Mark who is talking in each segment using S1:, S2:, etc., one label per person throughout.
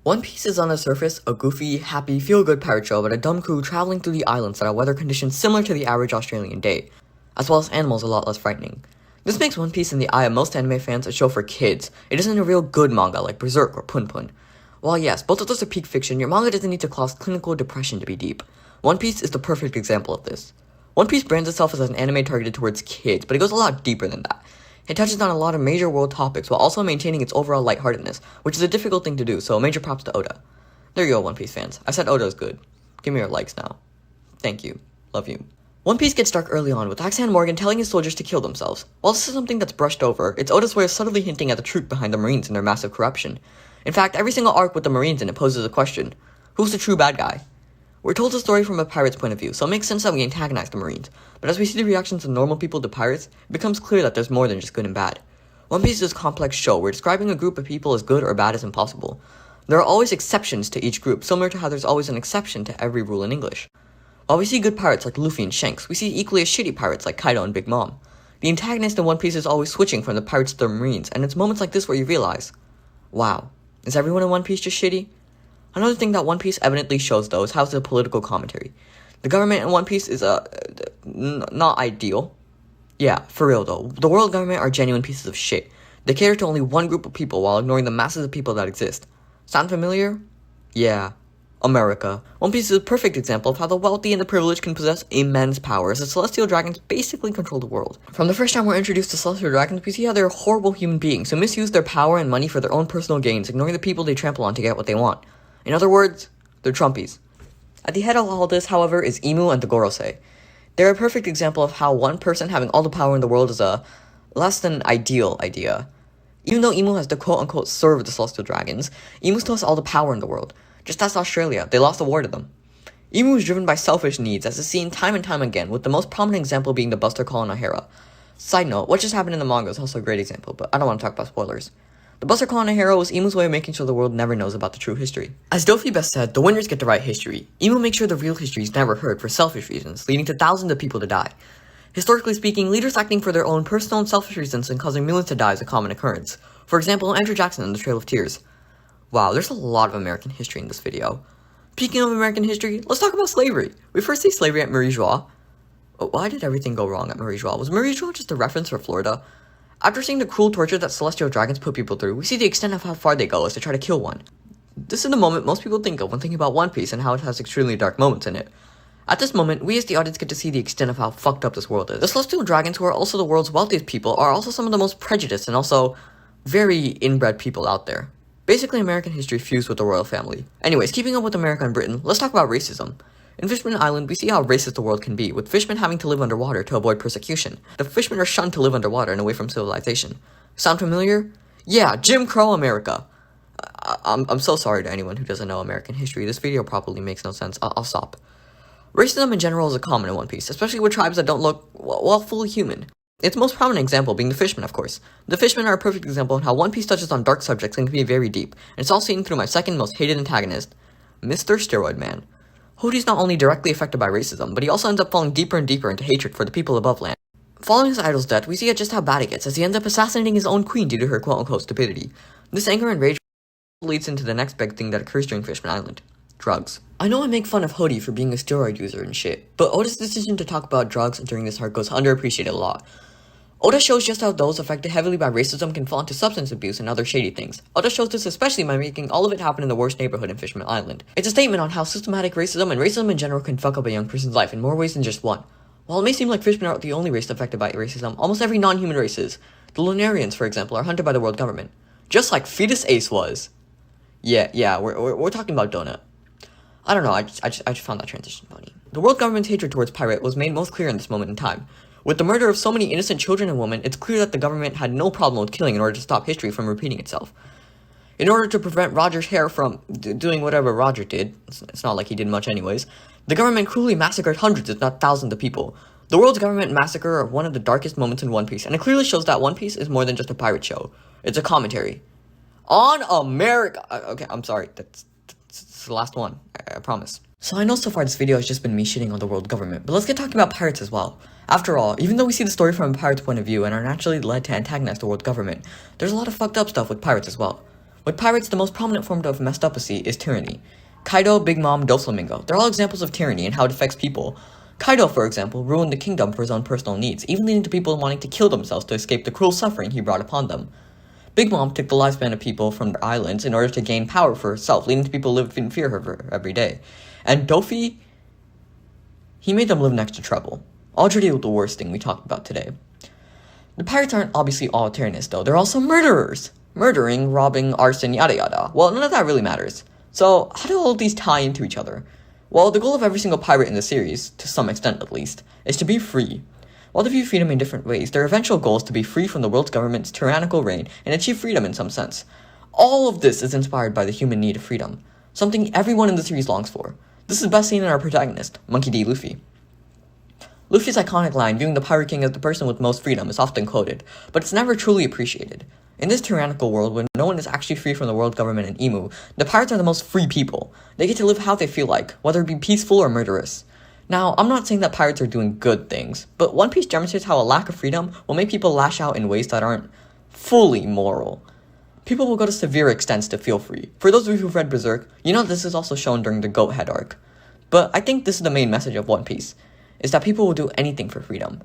S1: One Piece is on the surface a goofy, happy, feel-good pirate show about a dumb crew traveling through the islands that have weather conditions similar to the average Australian day, as well as animals a lot less frightening. This makes One Piece in the eye of most anime fans a show for kids. It isn't a real good manga like Berserk or Pun Pun. While yes, both of those are peak fiction, your manga doesn't need to cause clinical depression to be deep. One Piece is the perfect example of this. One Piece brands itself as an anime targeted towards kids, but it goes a lot deeper than that. It touches on a lot of major world topics while also maintaining its overall lightheartedness, which is a difficult thing to do, so major props to Oda. There you go, One Piece fans. I said Oda is good. Give me your likes now. Thank you. Love you. One Piece gets dark early on, with Axan Morgan telling his soldiers to kill themselves. While this is something that's brushed over, it's Oda's way of subtly hinting at the truth behind the Marines and their massive corruption. In fact, every single arc with the Marines in it poses a question. Who's the true bad guy? We're told the story from a pirate's point of view, so it makes sense that we antagonize the Marines, but as we see the reactions of normal people to pirates, it becomes clear that there's more than just good and bad. One Piece is a complex show where describing a group of people as good or bad is impossible. There are always exceptions to each group, similar to how there's always an exception to every rule in English. While we see good pirates like Luffy and Shanks, we see equally as shitty pirates like Kaido and Big Mom. The antagonist in One Piece is always switching from the pirates to the Marines, and it's moments like this where you realize, wow, is everyone in One Piece just shitty? Another thing that One Piece evidently shows, though, is how it's a political commentary. The government in One Piece is, not ideal. Yeah, for real, though. The world government are genuine pieces of shit. They cater to only one group of people while ignoring the masses of people that exist. Sound familiar? Yeah. America. One Piece is a perfect example of how the wealthy and the privileged can possess immense power, as the Celestial Dragons basically control the world. From the first time we're introduced to Celestial Dragons, we see how they're horrible human beings who misuse their power and money for their own personal gains, ignoring the people they trample on to get what they want. In other words, they're Trumpies. At the head of all this, however, is Imu and the Gorosei. They're a perfect example of how one person having all the power in the world is a less than ideal idea. Even though Imu has to quote-unquote serve the Celestial Dragons, Imu still has all the power in the world. Just ask Australia, they lost the war to them. Imu is driven by selfish needs, as is seen time and time again, with the most prominent example being the Buster Call in O'Hara. Side note, what just happened in the manga is also a great example, but I don't want to talk about spoilers. The Buster Call in O'Hara was Imu's way of making sure the world never knows about the true history. As Dofi best said, the winners get to write history. Imu makes sure the real history is never heard for selfish reasons, leading to thousands of people to die. Historically speaking, leaders acting for their own personal and selfish reasons and causing millions to die is a common occurrence. For example, Andrew Jackson in The Trail of Tears. Wow, there's a lot of American history in this video. Speaking of American history, let's talk about slavery. We first see slavery at Marie Joie. Why did everything go wrong at Marie Joie? Was Marie Joie just a reference for Florida? After seeing the cruel torture that Celestial Dragons put people through, we see the extent of how far they go as to try to kill one. This is the moment most people think of when thinking about One Piece and how it has extremely dark moments in it. At this moment, we as the audience get to see the extent of how fucked up this world is. The Celestial Dragons, who are also the world's wealthiest people, are also some of the most prejudiced and also very inbred people out there. Basically American history fused with the royal family. Anyways, keeping up with America and Britain, let's talk about racism. In Fishman Island, we see how racist the world can be, with fishmen having to live underwater to avoid persecution. The fishmen are shunned to live underwater and away from civilization. Sound familiar? Yeah, Jim Crow America. I'm so sorry to anyone who doesn't know American history. This video probably makes no sense. I'll stop. Racism in general is a common in One Piece, especially with tribes that don't look, well, fully human. Its most prominent example being the Fishmen, of course. The Fishmen are a perfect example of how One Piece touches on dark subjects and can be very deep, and it's all seen through my second most hated antagonist, Mr. Steroid Man. Hoodie's not only directly affected by racism, but he also ends up falling deeper and deeper into hatred for the people above land. Following his idol's death, we see just how bad it gets, as he ends up assassinating his own queen due to her quote-unquote stupidity. This anger and rage leads into the next big thing that occurs during Fishman Island. Drugs. I know I make fun of Hoodie for being a steroid user and shit, but Oda's decision to talk about drugs during this arc goes underappreciated a lot. Oda shows just how those affected heavily by racism can fall into substance abuse and other shady things. Oda shows this especially by making all of it happen in the worst neighborhood in Fishman Island. It's a statement on how systematic racism and racism in general can fuck up a young person's life in more ways than just one. While it may seem like Fishmen aren't the only race affected by racism, almost every non-human race is. The Lunarians, for example, are hunted by the world government. Just like Fetus Ace was. Yeah, we're talking about Donut. I don't know, I just found that transition funny. The world government's hatred towards Pirate was made most clear in this moment in time. With the murder of so many innocent children and women, it's clear that the government had no problem with killing in order to stop history from repeating itself. In order to prevent Roger's hair from doing whatever Roger did, it's not like he did much anyways, the government cruelly massacred hundreds if not thousands of people. The world's government massacre are one of the darkest moments in One Piece, and it clearly shows that One Piece is more than just a pirate show. It's a commentary. On America! Okay, I'm sorry, that's the last one, I promise. So I know so far this video has just been me shitting on the world government, but let's get talking about pirates as well. After all, even though we see the story from a pirate's point of view and are naturally led to antagonize the world government, there's a lot of fucked up stuff with pirates as well. With pirates, the most prominent form of mestocracy is tyranny. Kaido, Big Mom, Doflamingo, they're all examples of tyranny and how it affects people. Kaido, for example, ruined the kingdom for his own personal needs, even leading to people wanting to kill themselves to escape the cruel suffering he brought upon them. Big Mom took the lifespan of people from their islands in order to gain power for herself, leading to people living in fear of her every day. And Dofi, he made them live next to trouble. Already the worst thing we talked about today. The pirates aren't obviously all tyrannists, though. They're also murderers. Murdering, robbing, arson, yada yada. Well, none of that really matters. So, how do all of these tie into each other? Well, the goal of every single pirate in the series, to some extent at least, is to be free. While they view freedom in different ways, their eventual goal is to be free from the world's government's tyrannical reign and achieve freedom in some sense. All of this is inspired by the human need of freedom, something everyone in the series longs for. This is best seen in our protagonist, Monkey D. Luffy. Luffy's iconic line, viewing the Pirate King as the person with most freedom, is often quoted, but it's never truly appreciated. In this tyrannical world, where no one is actually free from the world government and Imu, the pirates are the most free people. They get to live how they feel like, whether it be peaceful or murderous. Now, I'm not saying that pirates are doing good things, but One Piece demonstrates how a lack of freedom will make people lash out in ways that aren't fully moral. People will go to severe extents to feel free. For those of you who've read Berserk, you know this is also shown during the Goat Head arc. But I think this is the main message of One Piece, is that people will do anything for freedom.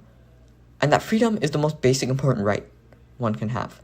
S1: And that freedom is the most basic important right one can have.